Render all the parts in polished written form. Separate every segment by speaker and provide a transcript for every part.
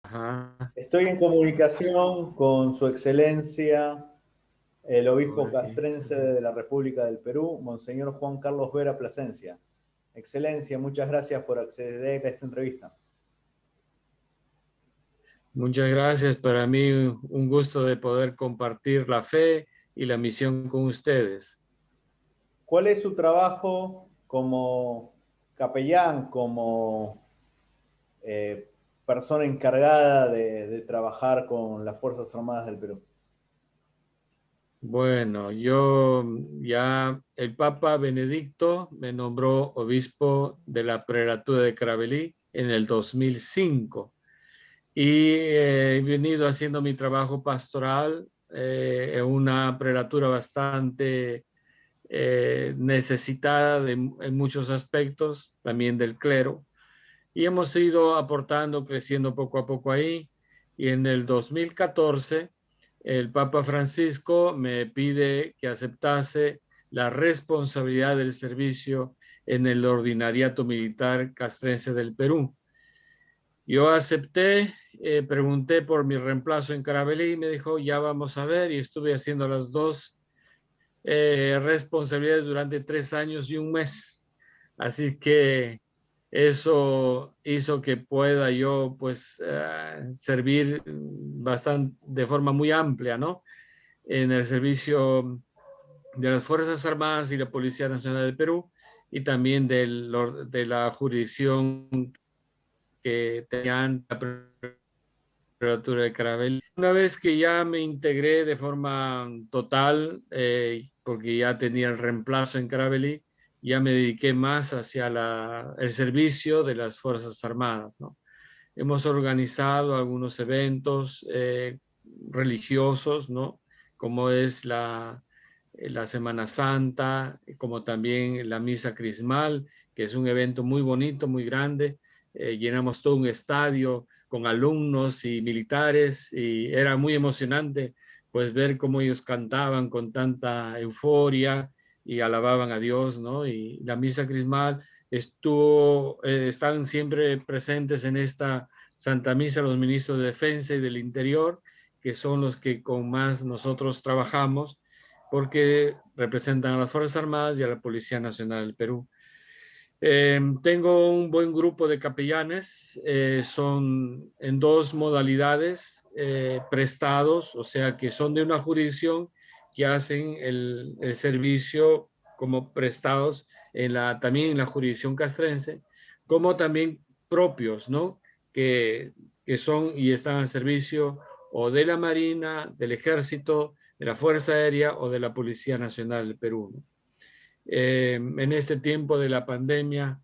Speaker 1: Ajá.
Speaker 2: Estoy en comunicación con Su Excelencia, el obispo
Speaker 1: Oye,
Speaker 2: castrense de la República del Perú, Monseñor Juan Carlos Vera Plasencia. Excelencia, muchas gracias por acceder a esta entrevista.
Speaker 1: muchas gracias. Para mí un gusto de poder compartir la fe y la misión con ustedes.
Speaker 2: ¿Cuál es su trabajo como capellán, como persona encargada de trabajar con las Fuerzas Armadas del Perú?
Speaker 1: Bueno, yo ya el Papa Benedicto me nombró obispo de la prelatura de Caravelí en el 2005 y he venido haciendo mi trabajo pastoral en una prelatura bastante necesitada en muchos aspectos, también del clero. Y hemos ido aportando, creciendo poco a poco ahí. Y en el 2014, el Papa Francisco me pide que aceptase la responsabilidad del servicio en el Ordinariato Militar Castrense del Perú. Yo acepté, pregunté por mi reemplazo en Caravelí y me dijo, ya vamos a ver, y estuve haciendo las dos responsabilidades durante 3 años y un mes. Así que eso hizo que pueda yo pues servir bastante de forma muy amplia, ¿no? En el servicio de las Fuerzas Armadas y la Policía Nacional del Perú y también de la jurisdicción que tenían la prelatura de Caravel. Una vez que ya me integré de forma total, porque ya tenía el reemplazo en Caravelí, ya me dediqué más hacia el servicio de las Fuerzas Armadas, ¿no? Hemos organizado algunos eventos religiosos, ¿no? Como es la Semana Santa, como también la Misa Crismal, que es un evento muy bonito, muy grande. Llenamos todo un estadio con alumnos y militares y era muy emocionante pues ver cómo ellos cantaban con tanta euforia y alababan a Dios, ¿no? Y la Misa Crismal están siempre presentes en esta Santa Misa los ministros de Defensa y del Interior, que son los que con más nosotros trabajamos, porque representan a las Fuerzas Armadas y a la Policía Nacional del Perú. Tengo un buen grupo de capellanes, son en dos modalidades, prestados, o sea que son de una jurisdicción que hacen el servicio como prestados también en la jurisdicción castrense, como también propios, ¿no? Que, que son y están al servicio o de la Marina, del Ejército, de la Fuerza Aérea o de la Policía Nacional del Perú, ¿no? En este tiempo de la pandemia,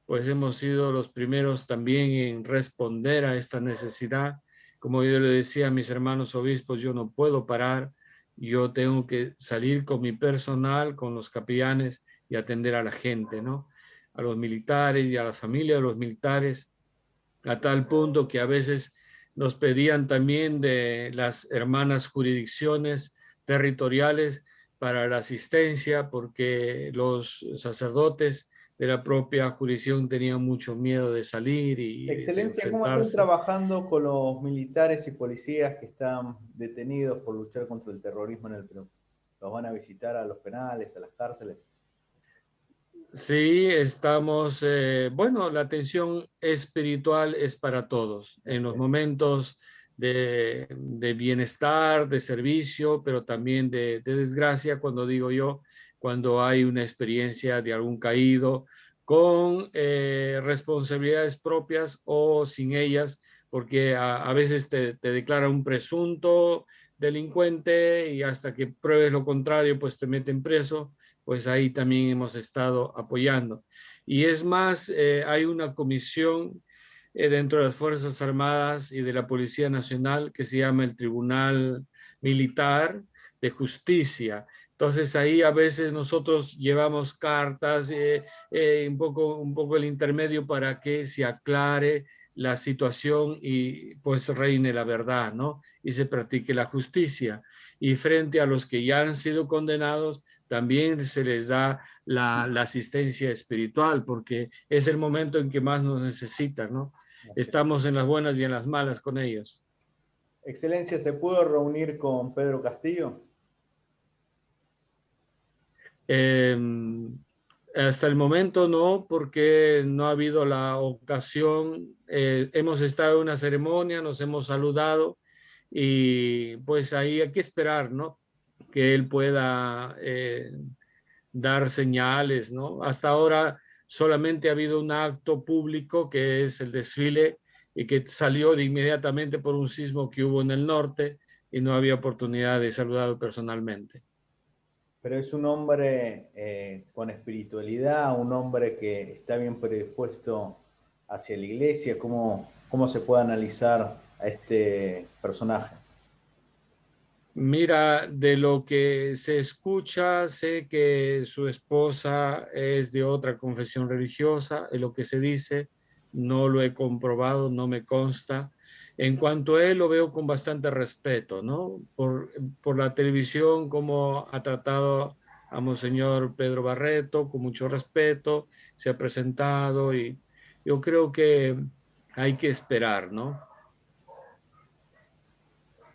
Speaker 1: pues hemos sido los primeros también en responder a esta necesidad. Como yo le decía a mis hermanos obispos, yo no puedo parar, yo tengo que salir con mi personal, con los capellanes y atender a la gente, ¿no? A los militares y a la familia de los militares, a tal punto que a veces nos pedían también de las hermanas jurisdicciones territoriales para la asistencia, porque los sacerdotes de la propia jurisdicción tenían mucho miedo de salir y de
Speaker 2: Excelencia, ¿cómo están
Speaker 1: enfrentarse.
Speaker 2: trabajando con los militares y policías que están detenidos por luchar contra el terrorismo en el Perú? ¿Los van a visitar a los penales, a las cárceles?
Speaker 1: Sí, estamos, bueno, la atención espiritual es para todos, en los
Speaker 2: Excelente.
Speaker 1: momentos de bienestar, de servicio, pero también de desgracia, cuando digo yo, cuando hay una experiencia de algún caído con responsabilidades propias o sin ellas, porque a veces te declara un presunto delincuente y hasta que pruebes lo contrario, pues te meten preso, pues ahí también hemos estado apoyando. Y es más, hay una comisión dentro de las Fuerzas Armadas y de la Policía Nacional que se llama el Tribunal Militar de Justicia. Entonces ahí a veces nosotros llevamos cartas, un poco el intermedio para que se aclare la situación y pues reine la verdad, ¿no? Y se practique la justicia. Y frente a los que ya han sido condenados, también se les da la asistencia espiritual, porque es el momento en que más nos necesitan, ¿no? estamos en las buenas y en las malas con ellos.
Speaker 2: Excelencia, ¿se pudo reunir con Pedro Castillo?
Speaker 1: Hasta el momento no, porque no ha habido la ocasión. Hemos estado en una ceremonia, nos hemos saludado y pues ahí hay que esperar, ¿no? Que él pueda dar señales, ¿no? Hasta ahora solamente ha habido un acto público que es el desfile y que salió de inmediatamente por un sismo que hubo en el norte y no había oportunidad de saludarlo personalmente.
Speaker 2: Pero es un hombre con espiritualidad, un hombre que está bien predispuesto hacia la iglesia. ¿Cómo se puede analizar a este personaje?
Speaker 1: Mira, de lo que se escucha, sé que su esposa es de otra confesión religiosa, de lo que se dice, no lo he comprobado, no me consta. En cuanto a él, lo veo con bastante respeto, ¿no? Por la televisión, como ha tratado a Monseñor Pedro Barreto, con mucho respeto, se ha presentado y yo creo que hay que esperar, ¿no?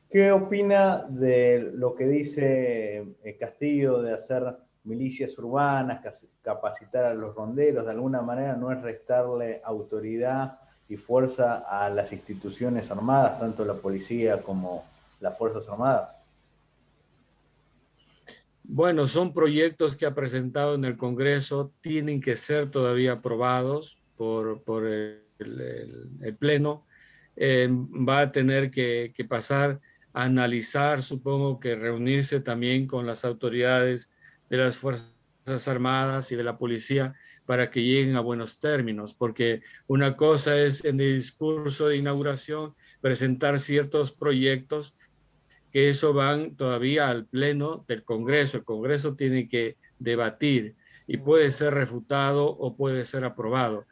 Speaker 2: ¿Qué opina de lo que dice Castillo de hacer milicias urbanas, capacitar a los ronderos? De alguna manera no es restarle autoridad y fuerza a las instituciones armadas, tanto la policía como las Fuerzas Armadas.
Speaker 1: Bueno, son proyectos que ha presentado en el Congreso, tienen que ser todavía aprobados por el Pleno. Va a tener que pasar a analizar, supongo que reunirse también con las autoridades de las Fuerzas Armadas y de la policía para que lleguen a buenos términos, porque una cosa es en el discurso de inauguración presentar ciertos proyectos que eso van todavía al pleno del Congreso. El Congreso tiene que debatir y puede ser refutado o puede ser aprobado.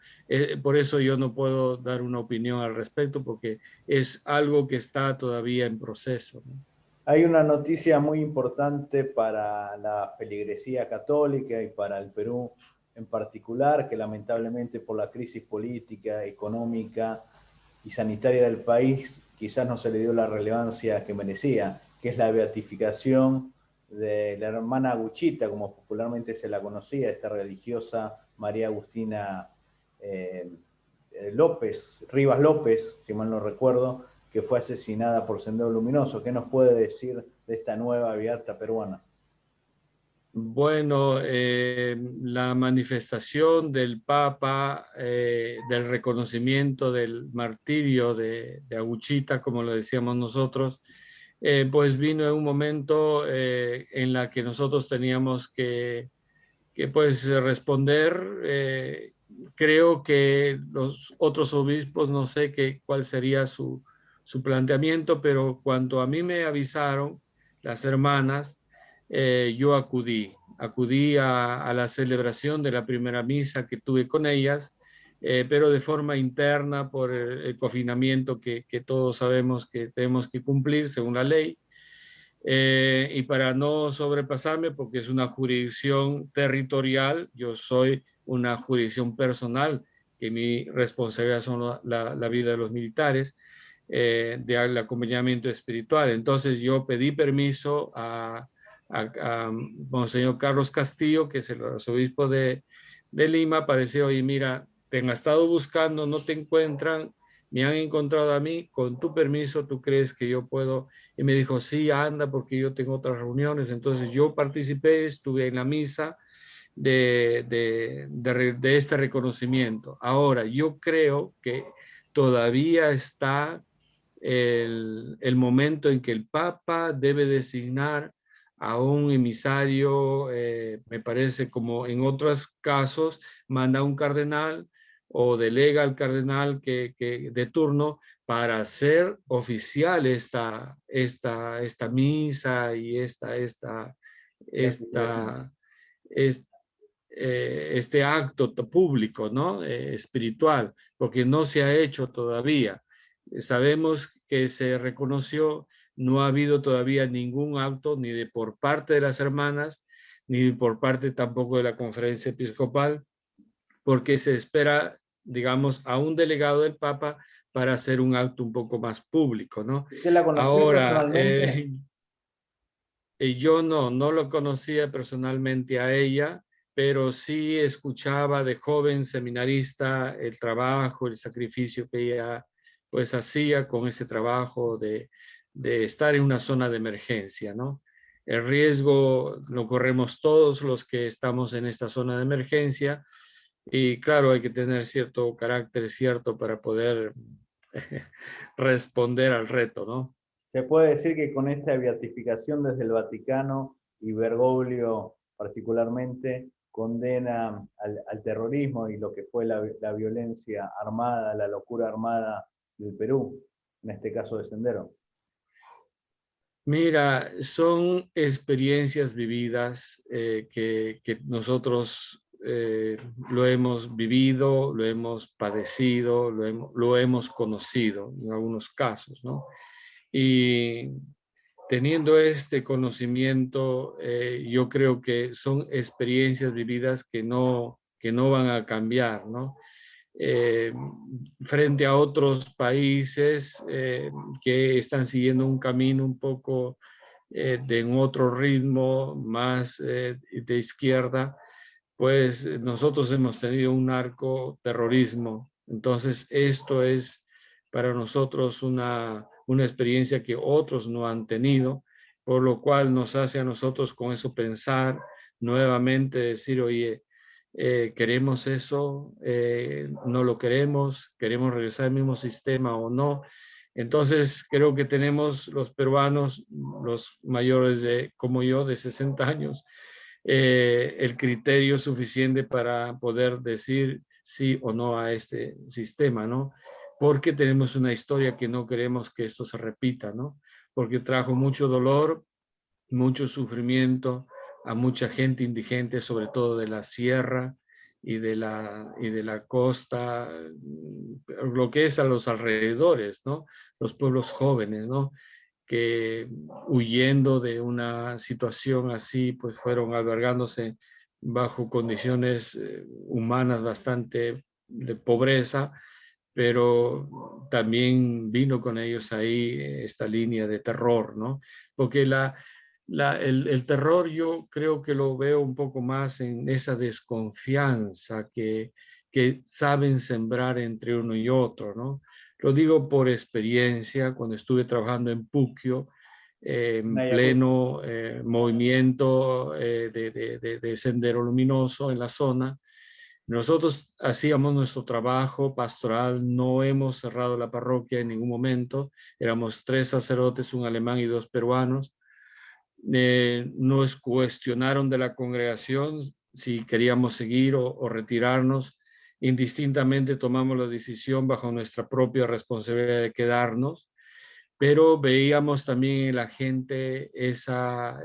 Speaker 1: Por eso yo no puedo dar una opinión al respecto porque es algo que está todavía en proceso, ¿no?
Speaker 2: Hay una noticia muy importante para la feligresía católica y para el Perú en particular, que lamentablemente por la crisis política, económica y sanitaria del país quizás no se le dio la relevancia que merecía, que es la beatificación de la hermana Aguchita, como popularmente se la conocía, esta religiosa María Agustina López, Rivas López, si mal no recuerdo, que fue asesinada por Sendero Luminoso. ¿Qué nos puede decir de esta nueva beata peruana?
Speaker 1: Bueno, la manifestación del Papa, del reconocimiento del martirio de Aguchita, como lo decíamos nosotros, pues vino en un momento en la que nosotros teníamos que pues responder. Creo que los otros obispos, no sé cuál sería su planteamiento, pero cuando a mí me avisaron las hermanas, yo acudí a la celebración de la primera misa que tuve con ellas, pero de forma interna por el confinamiento que todos sabemos que tenemos que cumplir según la ley. Y para no sobrepasarme, porque es una jurisdicción territorial, yo soy una jurisdicción personal, que mi responsabilidad son la vida de los militares, del acompañamiento espiritual. Entonces yo pedí permiso a Monseñor Carlos Castillo, que es el arzobispo de Lima, para decir, oye, mira, te han estado buscando, no te encuentran, me han encontrado a mí, con tu permiso, ¿tú crees que yo puedo? Y me dijo, sí, anda, porque yo tengo otras reuniones. Entonces yo participé, estuve en la misa de este reconocimiento. Ahora, yo creo que todavía está el momento en que el Papa debe designar a un emisario, me parece como en otros casos, manda a un cardenal o delega al cardenal de turno para hacer oficial esta misa y esta, es- este acto público, ¿no? Espiritual, porque no se ha hecho todavía. Sabemos que se reconoció, no ha habido todavía ningún acto ni de por parte de las hermanas, ni por parte tampoco de la conferencia episcopal, porque se espera digamos, a un delegado del Papa para hacer un acto un poco más público, ¿no?
Speaker 2: ¿Usted la conoció
Speaker 1: Ahora,
Speaker 2: personalmente?
Speaker 1: yo no lo conocía personalmente a ella, pero sí escuchaba de joven seminarista el trabajo, el sacrificio que ella pues hacía con ese trabajo de estar en una zona de emergencia, ¿no? El riesgo lo corremos todos los que estamos en esta zona de emergencia y claro, hay que tener cierto carácter cierto para poder responder al reto, ¿no?
Speaker 2: Se puede decir que con esta beatificación desde el Vaticano y Bergoglio particularmente condena al terrorismo y lo que fue la violencia armada, la locura armada del Perú, en este caso de Sendero.
Speaker 1: Mira, son experiencias vividas que nosotros lo hemos vivido, lo hemos padecido, lo hemos conocido en algunos casos, ¿no? Y teniendo este conocimiento, yo creo que son experiencias vividas que no van a cambiar, ¿no? eh, Frente a otros países que están siguiendo un camino un poco de un otro ritmo más de izquierda, pues nosotros hemos tenido un narcoterrorismo. Entonces, esto es para nosotros una experiencia que otros no han tenido, por lo cual nos hace a nosotros con eso pensar nuevamente, decir, oye, queremos eso, no lo queremos regresar al mismo sistema o no. Entonces, creo que tenemos los peruanos, los mayores como yo, de 60 años, el criterio suficiente para poder decir sí o no a este sistema, ¿no? Porque tenemos una historia que no queremos que esto se repita, ¿no? Porque trajo mucho dolor, mucho sufrimiento a mucha gente indigente, sobre todo de la sierra y de la costa, lo que es a los alrededores, ¿no? Los pueblos jóvenes, ¿no? Que huyendo de una situación así, pues fueron albergándose bajo condiciones humanas bastante de pobreza, pero también vino con ellos ahí esta línea de terror, ¿no? Porque el terror yo creo que lo veo un poco más en esa desconfianza que saben sembrar entre uno y otro, ¿no? Lo digo por experiencia, cuando estuve trabajando en Puquio, en pleno movimiento de Sendero Luminoso en la zona. Nosotros hacíamos nuestro trabajo pastoral, no hemos cerrado la parroquia en ningún momento, éramos 3 sacerdotes, un alemán y 2 peruanos. Nos cuestionaron de la congregación si queríamos seguir o retirarnos. Indistintamente tomamos la decisión bajo nuestra propia responsabilidad de quedarnos, pero veíamos también en la gente esa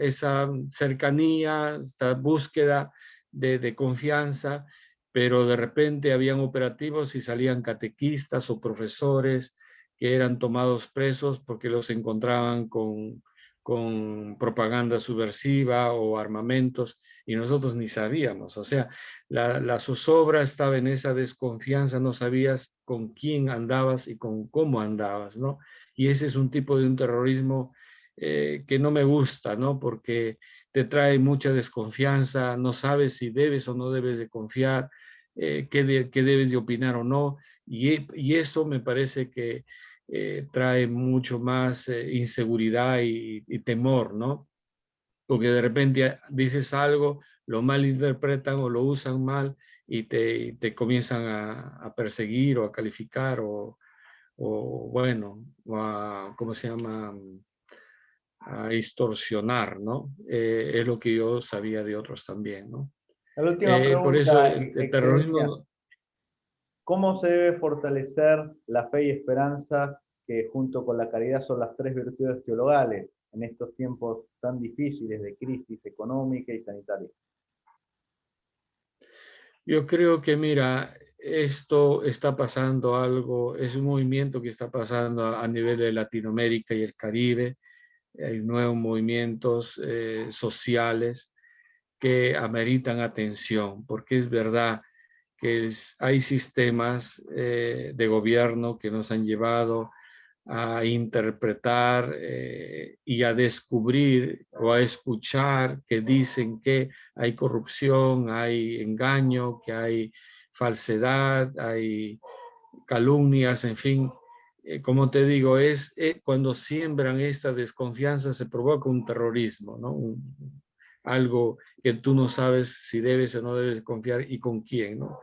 Speaker 1: cercanía, esta búsqueda de confianza, pero de repente habían operativos y salían catequistas o profesores que eran tomados presos porque los encontraban con propaganda subversiva o armamentos y nosotros ni sabíamos. O sea, la zozobra estaba en esa desconfianza, no sabías con quién andabas y con cómo andabas, ¿no? Y ese es un tipo de un terrorismo que no me gusta, ¿no? Porque te trae mucha desconfianza, no sabes si debes o no debes de confiar, qué debes de opinar o no, y eso me parece que trae mucho más inseguridad y temor, ¿no? Porque de repente dices algo, lo malinterpretan o lo usan mal y te comienzan a perseguir o a calificar o bueno, o a, ¿cómo se llama? A extorsionar, ¿no? Es lo que yo sabía de otros también, ¿no?
Speaker 2: La última
Speaker 1: Por eso
Speaker 2: pregunta,
Speaker 1: el
Speaker 2: Excelencia.
Speaker 1: terrorismo,
Speaker 2: ¿Cómo se debe fortalecer la fe y esperanza, que junto con la caridad son las tres virtudes teologales en estos tiempos tan difíciles de crisis económica y sanitaria?
Speaker 1: yo creo que, mira, esto está pasando algo, es un movimiento que está pasando a nivel de Latinoamérica y el Caribe. Hay nuevos movimientos sociales que ameritan atención, porque es verdad hay sistemas de gobierno que nos han llevado a interpretar y a descubrir o a escuchar que dicen que hay corrupción, hay engaño, que hay falsedad, hay calumnias, en fin. Como te digo, cuando siembran esta desconfianza se provoca un terrorismo, ¿no? Algo que tú no sabes si debes o no debes confiar y con quién, ¿no?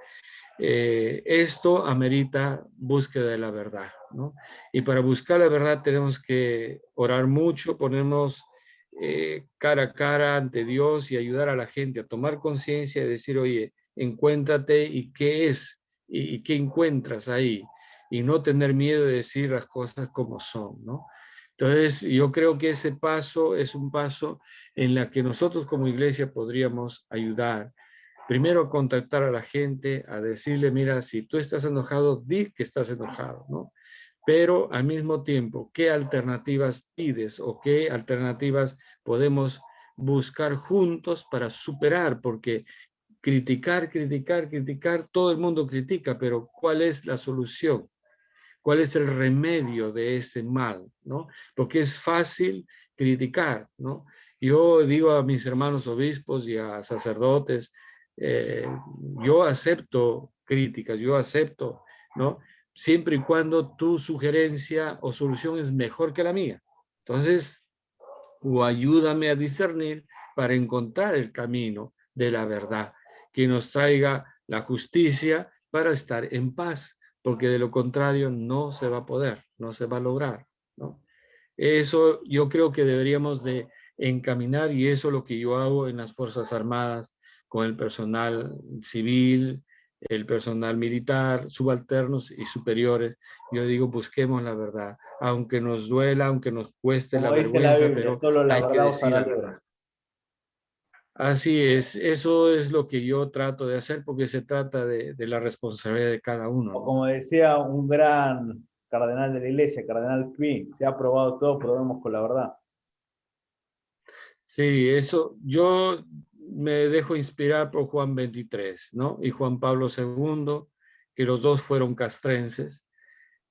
Speaker 1: Esto amerita búsqueda de la verdad, ¿no? Y para buscar la verdad tenemos que orar mucho, ponernos cara a cara ante Dios y ayudar a la gente a tomar conciencia y decir, oye, encuéntrate y qué es y qué encuentras ahí, y no tener miedo de decir las cosas como son, ¿no? Entonces, yo creo que ese paso es un paso en la que nosotros como iglesia podríamos ayudar. Primero, contactar a la gente, a decirle, mira, si tú estás enojado, di que estás enojado, ¿no? Pero al mismo tiempo, ¿qué alternativas pides o qué alternativas podemos buscar juntos para superar? Porque criticar, todo el mundo critica, pero ¿cuál es la solución? ¿Cuál es el remedio de ese mal? ¿No? Porque es fácil criticar, ¿no? Yo digo a mis hermanos obispos y a sacerdotes, eh, yo acepto críticas, yo acepto, ¿no? Siempre y cuando tu sugerencia o solución es mejor que la mía. Entonces, o ayúdame a discernir para encontrar el camino de la verdad, que nos traiga la justicia para estar en paz, porque de lo contrario no se va a poder, no se va a lograr, ¿no? Eso yo creo que deberíamos de encaminar, y eso es lo que yo hago en las Fuerzas Armadas con el personal civil, el personal militar, subalternos y superiores. Yo digo, busquemos la verdad, aunque nos duela, aunque nos cueste la
Speaker 2: Como dice la
Speaker 1: vergüenza,
Speaker 2: Biblia,
Speaker 1: pero
Speaker 2: solo la
Speaker 1: hay que
Speaker 2: verdad os
Speaker 1: decir
Speaker 2: hará
Speaker 1: la
Speaker 2: libre.
Speaker 1: verdad. Así es, eso es lo que yo trato de hacer, porque se trata de la responsabilidad de cada uno,
Speaker 2: O
Speaker 1: ¿no?
Speaker 2: como decía un gran cardenal de la iglesia, Cardenal Pi, se ha probado todo, probemos con la verdad.
Speaker 1: Sí, eso, yo me dejo inspirar por Juan 23, ¿no? Y Juan Pablo II, que los dos fueron castrenses.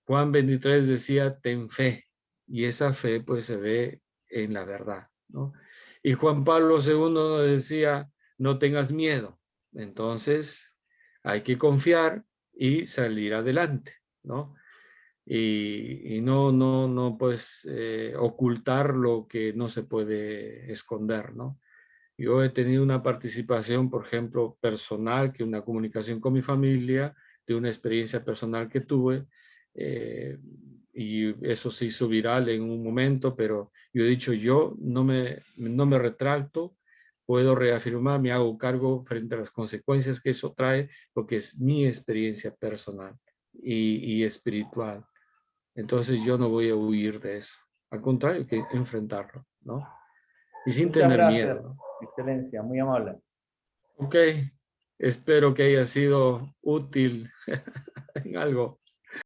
Speaker 1: Juan 23 decía, ten fe, y esa fe pues se ve en la verdad, ¿no? Y Juan Pablo II decía, no tengas miedo. Entonces, hay que confiar y salir adelante, ¿no? Y no, pues, ocultar lo que no se puede esconder, ¿no? Yo he tenido una participación, por ejemplo, personal, que una comunicación con mi familia, de una experiencia personal que tuve, eh, y eso se hizo viral en un momento, pero yo he dicho, yo no me retracto, puedo reafirmar, me hago cargo frente a las consecuencias que eso trae, porque es mi experiencia personal y espiritual. Entonces yo no voy a huir de eso, al contrario, que enfrentarlo, ¿no? Y sin
Speaker 2: Muchas
Speaker 1: tener
Speaker 2: gracias,
Speaker 1: miedo, ¿no?
Speaker 2: excelencia, muy amable.
Speaker 1: Ok, espero que haya sido útil en algo.